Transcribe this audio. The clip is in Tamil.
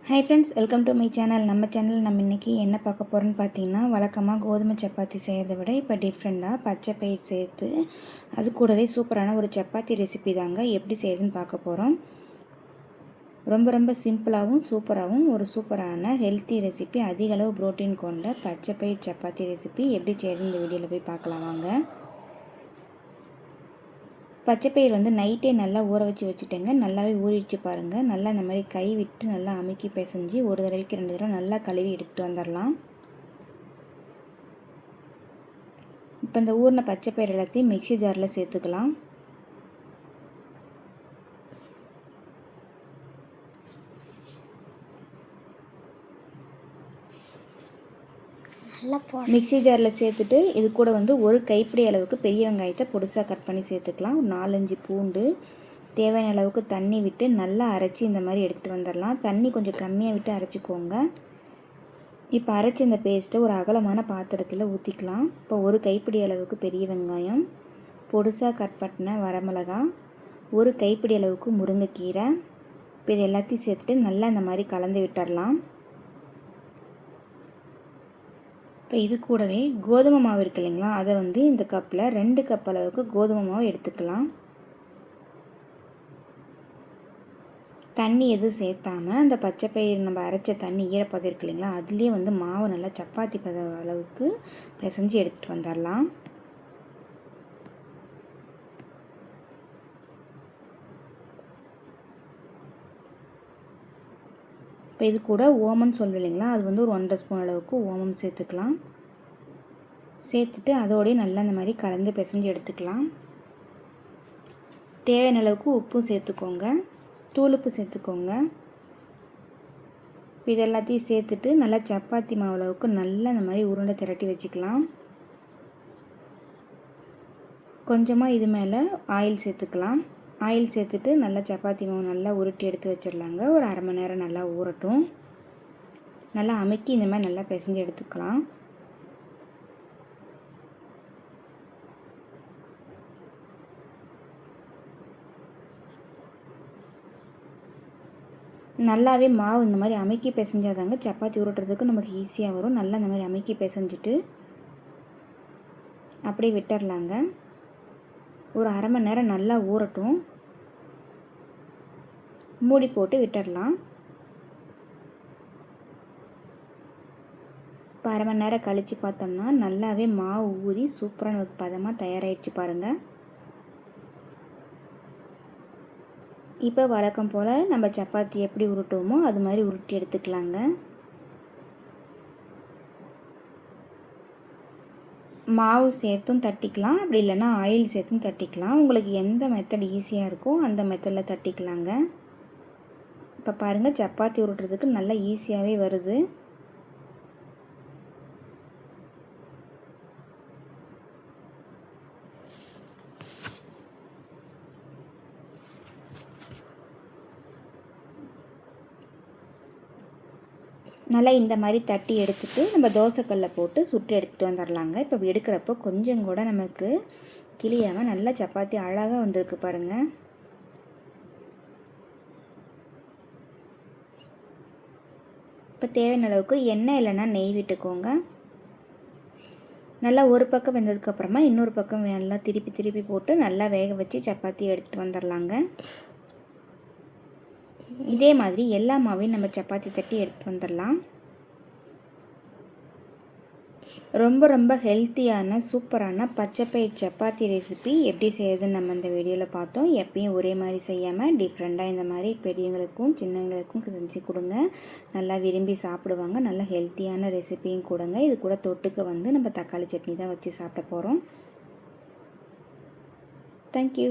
Hi friends, welcome to my channel. நம்ம இன்றைக்கி என்ன பார்க்க போகிறோன்னு பார்த்தீங்கன்னா, வழக்கமாக கோதுமை சப்பாத்தி செய்கிறத விட இப்போ டிஃப்ரெண்ட்டாக பச்சை பயிர் சேர்த்து அது கூடவே சூப்பரான ஒரு சப்பாத்தி ரெசிபி தாங்க எப்படி செய்யுதுன்னு பார்க்க போகிறோம். ரொம்ப சிம்பிளாகவும் சூப்பராகவும் ஒரு சூப்பரான ஹெல்த்தி ரெசிபி, அதிக அளவு ப்ரோட்டீன் கொண்ட பச்சை பயிர் சப்பாத்தி ரெசிபி எப்படி செய்யுதுன்னு இந்த வீடியோவில் போய் பார்க்கலாம் வாங்க. பச்சைப்பயிர் நைட்டே நல்லா ஊற வச்சுட்டேங்க. நல்லாவே ஊறிடுச்சு பாருங்கள். நல்லா இந்த மாதிரி கை விட்டு நல்லா அமுக்கி பிசைஞ்சு ஒரு தடவைக்கு 2 தடவை நல்லா கழுவி எடுத்துகிட்டு வந்துடலாம். இப்போ இந்த ஊறின பச்சைப்பயிர் எல்லாத்தையும் மிக்ஸி ஜாரில் சேர்த்துக்கலாம். மிக்ஸி ஜாரில் சேர்த்துட்டு இது கூட ஒரு கைப்பிடி அளவுக்கு பெரிய வெங்காயத்தை பொடிசாக கட் பண்ணி சேர்த்துக்கலாம். 4-5 பூண்டு, தேவையான அளவுக்கு தண்ணி விட்டு நல்லா அரைச்சி இந்த மாதிரி எடுத்துகிட்டு வந்துடலாம். தண்ணி கொஞ்சம் கம்மியாக விட்டு அரைச்சிக்கோங்க. இப்போ அரைச்சி இந்த பேஸ்ட்டை ஒரு அகலமான பாத்திரத்தில் ஊற்றிக்கலாம். இப்போ ஒரு கைப்பிடி அளவுக்கு பெரிய வெங்காயம், பொடிசாக கட் பண்ண வரமிளகா, ஒரு கைப்பிடி அளவுக்கு முருங்கைக்கீரை, இப்போ இது எல்லாத்தையும் சேர்த்துட்டு நல்லா இந்த மாதிரி கலந்து விட்டுடலாம். இப்போ இது கூடவே கோதுமை மாவு இருக்கு இல்லைங்களா, அதை இந்த கப்பில் 2 கப் அளவுக்கு கோதுமை மாவு எடுத்துக்கலாம். தண்ணி எதுவும் சேர்த்தாமல் அந்த பச்சைப்பயிர் நம்ம அரைச்ச தண்ணி ஈரப்பதம் இருக்கு இல்லைங்களா, அதுலேயே மாவு நல்லா சப்பாத்தி பத அளவுக்கு பிசைஞ்சு எடுத்துகிட்டு வந்துடலாம். இப்போ இது கூட ஓமம் சொல்லுவோம் இல்லைங்களா, அது ஒரு 1.5 ஸ்பூன் அளவுக்கு ஓமம் சேர்த்துக்கலாம். சேர்த்துட்டு அதோடய நல்லா இந்த மாதிரி கலந்து பிசைஞ்சு எடுத்துக்கலாம். தேவையான அளவுக்கு உப்பும் சேர்த்துக்கோங்க, தூளுப்பு சேர்த்துக்கோங்க. இது எல்லாத்தையும் சேர்த்துட்டு நல்லா சப்பாத்தி மாவு அளவுக்கு நல்லா இந்த மாதிரி உருண்டை திரட்டி வச்சுக்கலாம். கொஞ்சமாக இது மேலே ஆயில் சேர்த்துக்கலாம். ஆயில் சேர்த்துட்டு நல்லா சப்பாத்தி மாவு நல்லா உருட்டி எடுத்து வச்சிடலாங்க. ஒரு அரை மணி நேரம் நல்லா ஊறட்டும். நல்லா அமுக்கி இந்த மாதிரி நல்லா பிசைஞ்சு எடுத்துக்கலாம். நல்லாவே மாவு இந்த மாதிரி அமுக்கி பிசைஞ்சாதாங்க சப்பாத்தி உருட்டுறதுக்கு நமக்கு ஈஸியாக வரும். நல்லா இந்த மாதிரி அமுக்கி பிசைஞ்சிட்டு அப்படியே விட்டுடலாங்க. ஒரு அரை மணி நேரம் நல்லா ஊறட்டும். மூடி போட்டு விட்டுடலாம். இப்போ அரை மணி நேரம் கழித்து பார்த்தோம்னா நல்லாவே மாவு ஊறி சூப்பரான ஒரு பதமாக தயாராகிடுச்சு பாருங்கள். இப்போ வழக்கம் போல் நம்ம சப்பாத்தி எப்படி உருட்டுவோமோ அது மாதிரி உருட்டி எடுத்துக்கலாங்க. மாவு சேர்த்தும் தட்டிக்கலாம், அப்படி இல்லைன்னா ஆயில் சேர்த்தும் தட்டிக்கலாம். உங்களுக்கு எந்த மெத்தட் ஈஸியாக இருக்கோ அந்த மெத்தடில் தட்டிக்கலாங்க. இப்போ பாருங்கள், சப்பாத்தி உருட்டுறதுக்கு நல்லா ஈஸியாகவே வருது. நல்லா இந்த மாதிரி தட்டி எடுத்துகிட்டு நம்ம தோசைக்கல்லில் போட்டு சுட்டு எடுத்துகிட்டு வந்துடலாங்க. இப்போ எடுக்கிறப்போ கொஞ்சம் கூட நமக்கு கிளியாமல் நல்லா சப்பாத்தி அழகாக வந்திருக்கு பாருங்கள். இப்போ தேவையான அளவுக்கு எண்ணெய் இல்லைன்னா நெய் விட்டுக்கோங்க. நல்லா ஒரு பக்கம் வெந்ததுக்கப்புறமா இன்னொரு பக்கம் நல்லா திருப்பி போட்டு நல்லா வேக வச்சு சப்பாத்தி எடுத்துகிட்டு வந்துடலாங்க. இதே மாதிரி எல்லா மாவையும் நம்ம சப்பாத்தி தட்டி எடுத்துகிட்டு வந்துடலாம். ரொம்ப ஹெல்த்தியான சூப்பரான பச்சைப்பயிர் சப்பாத்தி ரெசிபி எப்படி செய்யுதுன்னு நம்ம இந்த வீடியோவில் பார்த்தோம். எப்பயும் ஒரே மாதிரி செய்யாமல் டிஃப்ரெண்ட்டாக இந்த மாதிரி பெரியவங்களுக்கும் சின்னவங்களுக்கும் செஞ்சு கொடுங்க. நல்லா விரும்பி சாப்பிடுவாங்க. நல்ல ஹெல்த்தியான ரெசிபியும் கொடுங்க. இது கூட தொட்டுக்க நம்ம தக்காளி சட்னி தான் வச்சு சாப்பிட போகிறோம். தேங்க்யூ.